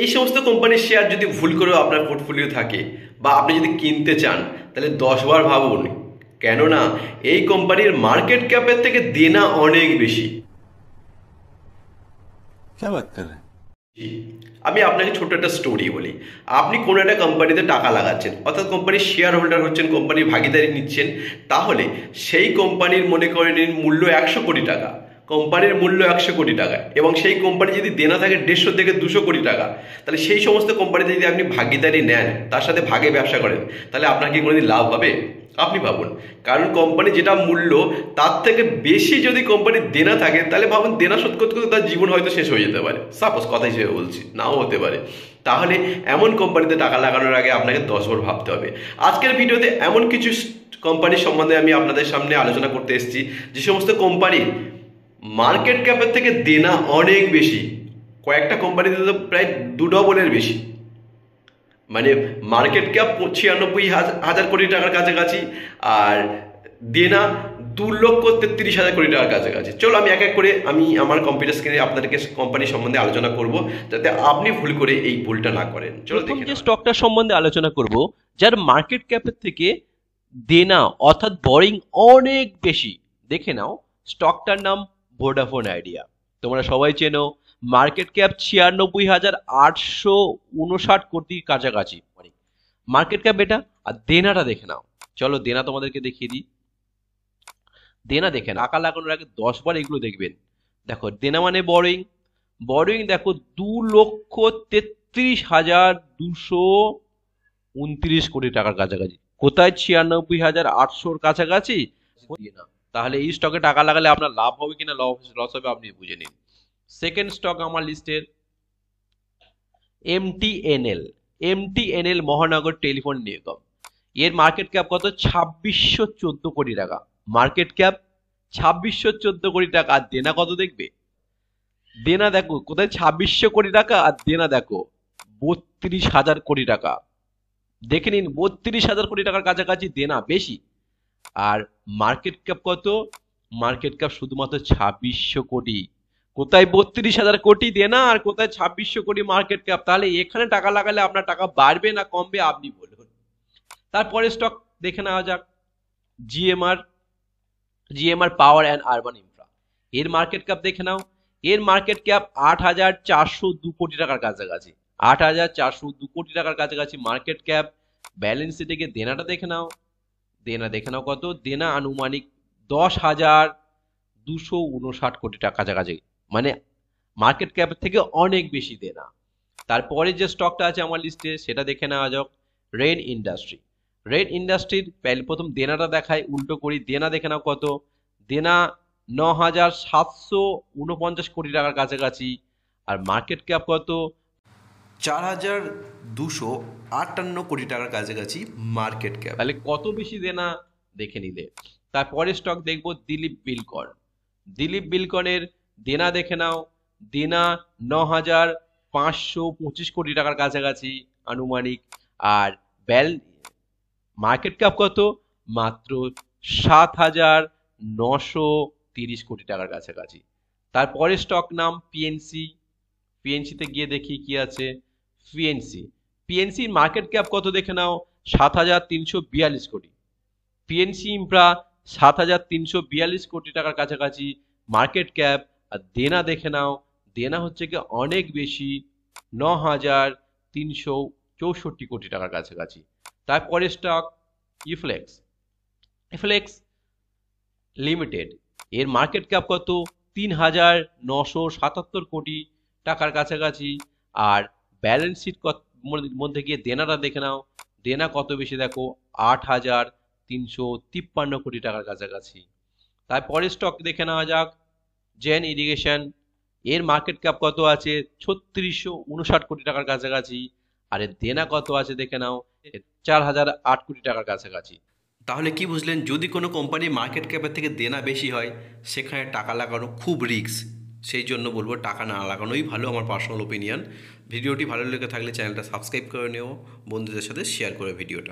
এই সমস্ত কোম্পানির শেয়ার যদি ভুল করেও আপনার পোর্টফোলিও থাকে বা আপনি যদি কিনতে চান, তাহলে 10 বার ভাবুন, কেননা এই কোম্পানির মার্কেট ক্যাপের থেকে দেনা অনেক বেশি। क्या बात कर रहे हैं? আমি আপনাকে ছোট একটা স্টোরি বলি। আপনি কোনো একটা কোম্পানিতে টাকা লাগাচ্ছেন, অর্থাৎ কোম্পানির শেয়ার হোল্ডার হচ্ছেন, কোম্পানির ভাগিদারি নিচ্ছেন। তাহলে সেই কোম্পানির মনে করে নিন মূল্য 100 কোটি টাকা, কোম্পানির মূল্য 100 কোটি টাকা, এবং সেই কোম্পানি যদি দেনা থাকে 150 থেকে 200 কোটি টাকা, তাহলে সেই সমস্ত কোম্পানিতে যদি আপনি ভাগিদারি নেন, তার সাথে ভাগে ব্যবসা করেন, তাহলে আপনার কি কোনোদিন লাভ হবে? আপনি ভাবুন। কারণ কোম্পানি যেটা মূল্য তার থেকে বেশি যদি কোম্পানির দেনা থাকে, তাহলে ভাবুন দেনা শোধ করতে করতে তার জীবন হয়তো শেষ হয়ে যেতে পারে। সাপোজ কথা হিসেবে বলছি, নাও হতে পারে। তাহলে এমন কোম্পানিতে টাকা লাগানোর আগে আপনাকে 10 বার ভাবতে হবে। আজকের ভিডিওতে এমন কিছু কোম্পানির সম্বন্ধে আমি আপনাদের সামনে আলোচনা করতে এসেছি, যে সমস্ত কোম্পানি মার্কেট ক্যাপের থেকে দেনা অনেক বেশি। কয়েকটা কোম্পানিতে তো প্রায় 2 ডবলের বেশি। মানে মার্কেট ক্যাপ 96,000 কোটি টাকার কাছাকাছি, আর দেনা 2,33,000 কোটি টাকার কাছাকাছি। চলো আমি এক এক করে আমি আমার কম্পিউটার স্ক্রিনে আপনাদেরকে কোম্পানি সম্বন্ধে আলোচনা করব, যাতে আপনি ভুল করে এই ভুলটা না করেন। চলো প্রথম দেখে যে নেওয়া যাক। স্টকটার সম্বন্ধে আলোচনা করব, যার মার্কেট ক্যাপের থেকে দেনা অর্থাৎ বরিং অনেক বেশি, দেখে নাও। স্টকটার নাম ভোডাফোন আইডিয়া। তোমরা সবাই চেনো, মার্কেট ক্যাপ 96,859 কোটির কাছাকাছি মানে মার্কেট ক্যাপ এটা। আর দেনাটা দেখে নাও। চলো দেনা তোমাদেরকে দেখিয়ে দিই। দেনা দেখে নাও, টাকা লাগানোর আগে 10 বার এগুলো দেখবেন। দেখো দেনা মানে বরিং। বরিং দেখো 2,33,229 কোটি টাকার কাছাকাছি। কোথায়? 96,800 কাছাকাছি। না, তাহলে এই স্টকে টাকা লাগালে আপনার লাভ হবে কিনা লস হবে আপনি বুঝে নিন। সেকেন্ড স্টক আমার লিস্টের এমটিএনএল। এমটিএনএল মহানগর টেলিফোন নিগম। এর মার্কেট ক্যাপ কত? 2,614 কোটি টাকা। মার্কেট ক্যাপ 2,614 কোটি টাকা। আর দেনা কত দেখবে? দেনা দেখো কোথায়? 2,600 কোটি টাকা। আর দেনা দেখো 32,000 কোটি টাকা। দেখে নিন, 32,000 কোটি টাকার কাছাকাছি দেনা বেশি। আর মার্কেট ক্যাপ কত? মার্কেট ক্যাপ শুধুমাত্র 2,600 কোটি। কোথায় 32,000 কোটি দেনা, আর কোথায় 2,600 কোটি মার্কেট ক্যাপ? তাহলে এখানে টাকা লাগালে আপনার টাকা বাড়বে না কমবে আপনি বলুন। তারপরে স্টক দেখে নেওয়া যাক GMR. GMR power and urban infra. এর মার্কেট ক্যাপ দেখে নাও। এর মার্কেট ক্যাপ 8,402 কোটি টাকার কাছাকাছি। 8,402 কোটি টাকার কাছাকাছি মার্কেট ক্যাপ। ব্যালেন্স শিটে গিয়ে দেনাটা দেখে নাও। দেনা দেখে নাও কত? দেনা আনুমানিক 10,259 কোটি টাকা কাছাকাছি। মানে মার্কেট ক্যাপের থেকে অনেক বেশি দেনা। তারপরে যে স্টকটা আছে আমার লিস্টে সেটা দেখে নেওয়া যাক রেন ইন্ডাস্ট্রি। রেন ইন্ডাস্ট্রির প্রথম দেনাটা দেখায়, উল্টো করি। দেনা দেখে নাও কত? দেনা 9,749 কোটি টাকার কাছাকাছি। আর মার্কেট ক্যাপ কত? 4,258 কোটি টাকার কাছাকাছি মার্কেট ক্যাপ। তাহলে কত বেশি দেনা দেখে নিলে। তারপরে স্টক দেখবো দিলীপ বিলকন। দিলীপ বিলকনের দেনা দেখে নাও। দেনা 9,525 কোটি টাকার কাছাকাছি আনুমানিক। আর মার্কেট ক্যাপ কত? মাত্র 7,930 কোটি টাকার কাছাকাছি। তারপরে স্টক নাম পিএনসি। পিএনসিতে গিয়ে দেখি কি আছে। পিএনসি পিএনসির মার্কেট ক্যাপ কত দেখে নাও? 7,342 কোটি। পিএনসি ইনফ্রা 7,342 কোটি টাকার কাছাকাছি মার্কেট ক্যাপ। আর দেনা দেখে নাও। দেনা হচ্ছে কি অনেক বেশি, 9,364 কোটি টাকার কাছাকাছি। তারপরে স্টক ইফ্লেক্স। ইফ্লেক্স লিমিটেড। এর মার্কেট ক্যাপ কত? 3,977 কোটি টাকার কাছাকাছি। আর ব্যালেন্স শিট মধ্যে গিয়ে দেনাটা দেখে নাও। দেনা কত বেশি দেখো? 8,353 কোটি টাকার কাছাকাছি। তারপরে স্টক দেখে নেওয়া যাক জেন ইরিগেশন। এর মার্কেট ক্যাপ কত আছে? 3,659 কোটি টাকার কাছাকাছি। আর এর দেনা কত আছে দেখে নাও? 4,008 কোটি টাকার কাছাকাছি। তাহলে কি বুঝলেন? যদি কোনো কোম্পানি মার্কেট ক্যাপের থেকে দেনা বেশি হয়, সেখানে টাকা লাগানো খুব রিস্ক। সেই জন্য বলবো টাকা না লাগানোই ভালো, আমার পার্সোনাল ওপিনিয়ন। ভিডিওটি ভালো লেগে থাকলে চ্যানেলটা সাবস্ক্রাইব করে নিও, বন্ধুদের সাথে শেয়ার করে ভিডিওটা।